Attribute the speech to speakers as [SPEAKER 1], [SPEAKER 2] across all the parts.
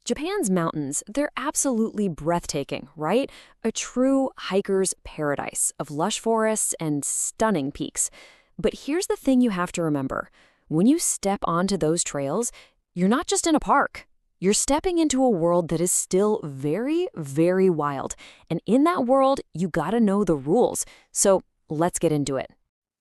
[SPEAKER 1] Japan's mountains, they're absolutely breathtaking, right? A true hiker's paradise of lush forests and stunning peaks. But here's the thing you have to remember. When you step onto those trails, you're not just in a park. You're stepping into a world that is still very, very wild. And in that world, you gotta know the rules. So let's get into it.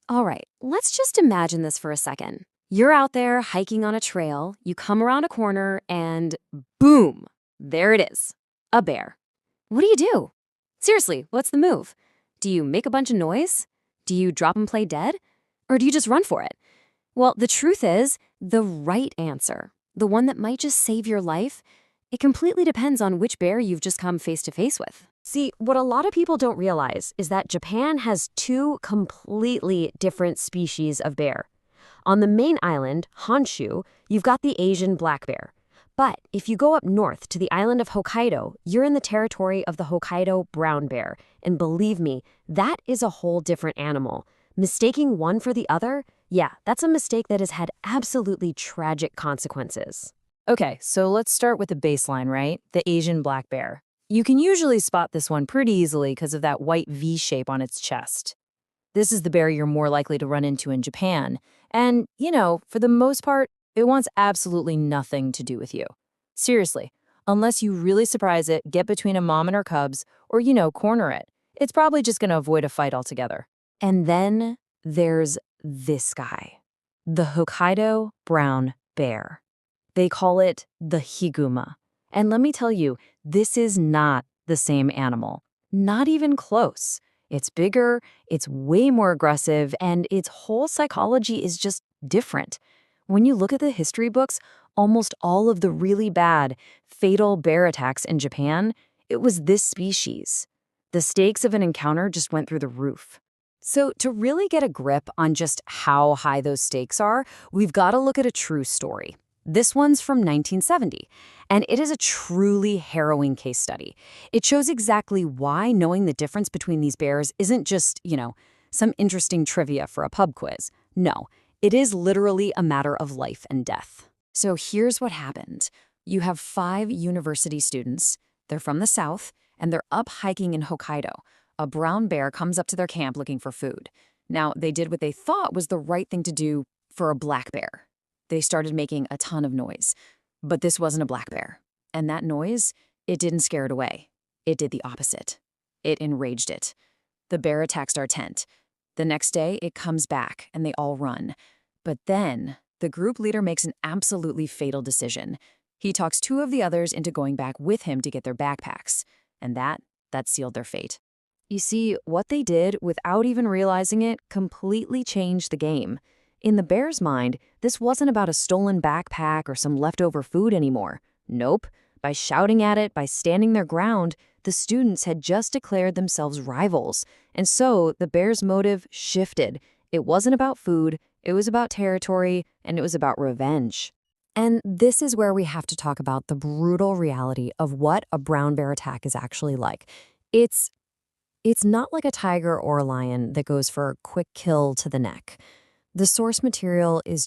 [SPEAKER 1] All right, let's just imagine this for a second. You're out there hiking on a trail, you come around a corner, and boom, there it is, a bear. What do you do? Seriously, what's the move? Do you make a bunch of noise? Do you drop and play dead? Or do you just run for it? Well, the truth is, the right answer, the one that might just save your life, it completely depends on which bear you've just come face to face with. See, what a lot of people don't realize is that Japan has two completely different species of bear. On the main island, Honshu, you've got the Asian black bear. But if you go up north to the island of Hokkaido, you're in the territory of the Hokkaido brown bear. And believe me, that is a whole different animal. Mistaking one for the other? Yeah, that's a mistake that has had absolutely tragic consequences.
[SPEAKER 2] Okay, so let's start with the baseline, right? The Asian black bear. You can usually spot this one pretty easily because of that white V shape on its chest. This is the bear you're more likely to run into in Japan. And, for the most part, it wants absolutely nothing to do with you. Seriously, unless you really surprise it, get between a mom and her cubs, or, corner it, it's probably just going to avoid a fight altogether.
[SPEAKER 1] And then there's this guy, the Hokkaido brown bear. They call it the higuma. And let me tell you, this is not the same animal. Not even close. It's bigger, it's way more aggressive, and its whole psychology is just different. When you look at the history books, almost all of the really bad, fatal bear attacks in Japan, it was this species. The stakes of an encounter just went through the roof. So to really get a grip on just how high those stakes are, we've got to look at a true story. This one's from 1970, and it is a truly harrowing case study. It shows exactly why knowing the difference between these bears isn't just, some interesting trivia for a pub quiz. No, it is literally a matter of life and death. So here's what happened. You have 5 university students. They're from the south, and they're up hiking in Hokkaido. A brown bear comes up to their camp looking for food. Now, they did what they thought was the right thing to do for a black bear. They started making a ton of noise. But this wasn't a black bear. And that noise, it didn't scare it away. It did the opposite. It enraged it. The bear attacks our tent. The next day, it comes back, and they all run. But then, the group leader makes an absolutely fatal decision. He talks 2 of the others into going back with him to get their backpacks. And that sealed their fate. You see, what they did, without even realizing it, completely changed the game. In the bear's mind, this wasn't about a stolen backpack or some leftover food anymore. Nope. By shouting at it, by standing their ground, the students had just declared themselves rivals. And so the bear's motive shifted. It wasn't about food, it was about territory, and it was about revenge. And this is where we have to talk about the brutal reality of what a brown bear attack is actually like. It's not like a tiger or a lion that goes for a quick kill to the neck. The source material is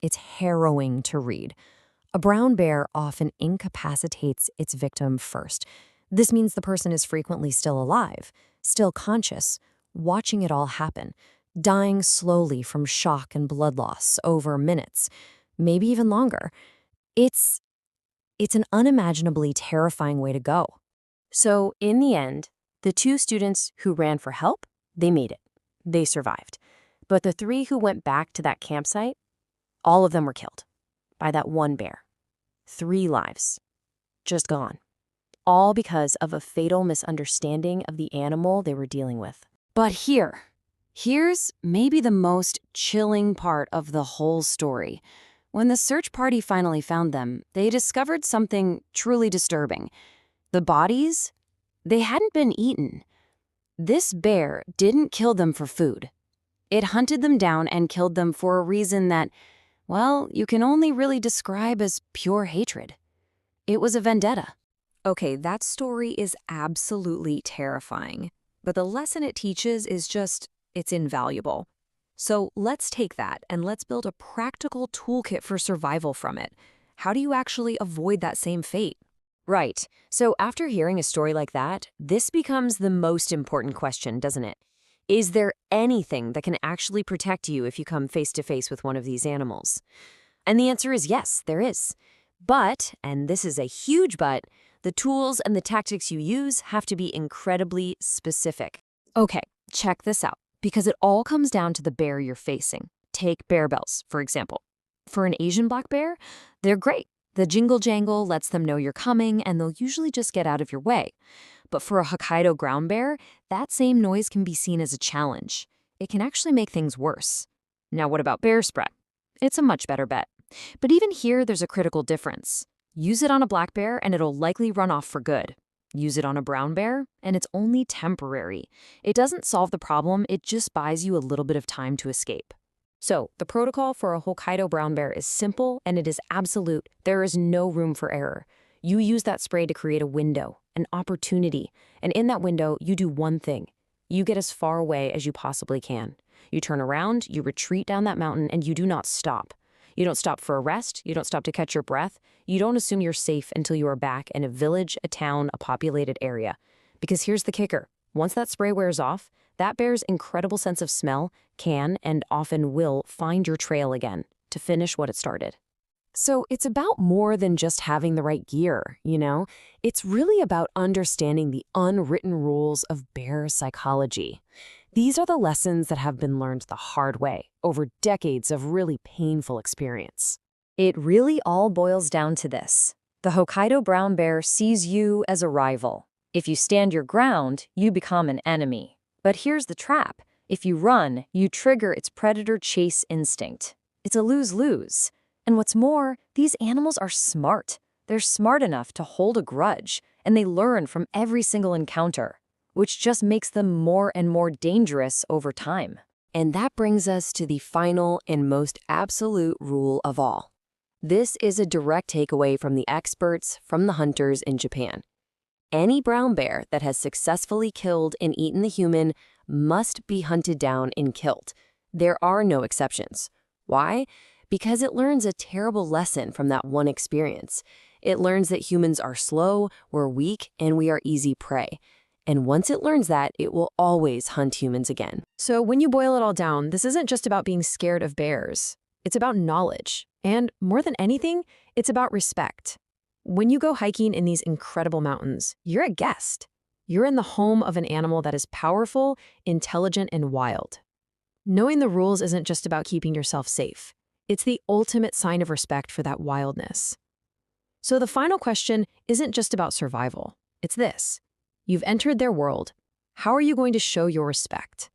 [SPEAKER 1] it's harrowing to read. A brown bear often incapacitates its victim first. This means the person is frequently still alive, still conscious, watching it all happen, dying slowly from shock and blood loss over minutes, maybe even longer. It's an unimaginably terrifying way to go. So in the end, the 2 students who ran for help, they made it. They survived. But the 3 who went back to that campsite, all of them were killed by that one bear. 3 lives, just gone. All because of a fatal misunderstanding of the animal they were dealing with. But here's maybe the most chilling part of the whole story. When the search party finally found them, they discovered something truly disturbing. The bodies, they hadn't been eaten. This bear didn't kill them for food. It hunted them down and killed them for a reason that, well, you can only really describe as pure hatred. It was a vendetta. Okay, that story is absolutely terrifying, but the lesson it teaches is it's invaluable. So let's take that and let's build a practical toolkit for survival from it. How do you actually avoid that same fate?
[SPEAKER 2] Right. So after hearing a story like that, this becomes the most important question, doesn't it? Is there anything that can actually protect you if you come face to face with one of these animals? And the answer is yes, there is. But, and this is a huge but, the tools and the tactics you use have to be incredibly specific. Okay, check this out, because it all comes down to the bear you're facing. Take bear bells, for example. For an Asian black bear, they're great. The jingle jangle lets them know you're coming, and they'll usually just get out of your way. But for a Hokkaido ground bear, that same noise can be seen as a challenge. It can actually make things worse. Now, what about bear spray? It's a much better bet. But even here, there's a critical difference. Use it on a black bear, and it'll likely run off for good. Use it on a brown bear, and it's only temporary. It doesn't solve the problem, it just buys you a little bit of time to escape. So, the protocol for a Hokkaido brown bear is simple and it is absolute. There is no room for error. You use that spray to create a window, an opportunity, and in that window, you do one thing. You get as far away as you possibly can. You turn around, you retreat down that mountain, and you do not stop. You don't stop for a rest, you don't stop to catch your breath, you don't assume you're safe until you are back in a village, a town, a populated area. Because here's the kicker. Once that spray wears off, that bear's incredible sense of smell can and often will find your trail again to finish what it started. So it's about more than just having the right gear, you know? It's really about understanding the unwritten rules of bear psychology. These are the lessons that have been learned the hard way over decades of really painful experience. It really all boils down to this. The Hokkaido brown bear sees you as a rival. If you stand your ground, you become an enemy. But here's the trap. If you run, you trigger its predator chase instinct. It's a lose-lose. And what's more, these animals are smart. They're smart enough to hold a grudge, and they learn from every single encounter, which just makes them more and more dangerous over time. And that brings us to the final and most absolute rule of all. This is a direct takeaway from the experts, from the hunters in Japan. Any brown bear that has successfully killed and eaten the human must be hunted down and killed. There are no exceptions. Why? Because it learns a terrible lesson from that one experience. It learns that humans are slow, we're weak, and we are easy prey. And once it learns that, it will always hunt humans again.
[SPEAKER 1] So when you boil it all down, this isn't just about being scared of bears. It's about knowledge. And more than anything, it's about respect. When you go hiking in these incredible mountains, you're a guest. You're in the home of an animal that is powerful, intelligent, and wild. Knowing the rules isn't just about keeping yourself safe. It's the ultimate sign of respect for that wildness. So the final question isn't just about survival. It's this. You've entered their world. How are you going to show your respect?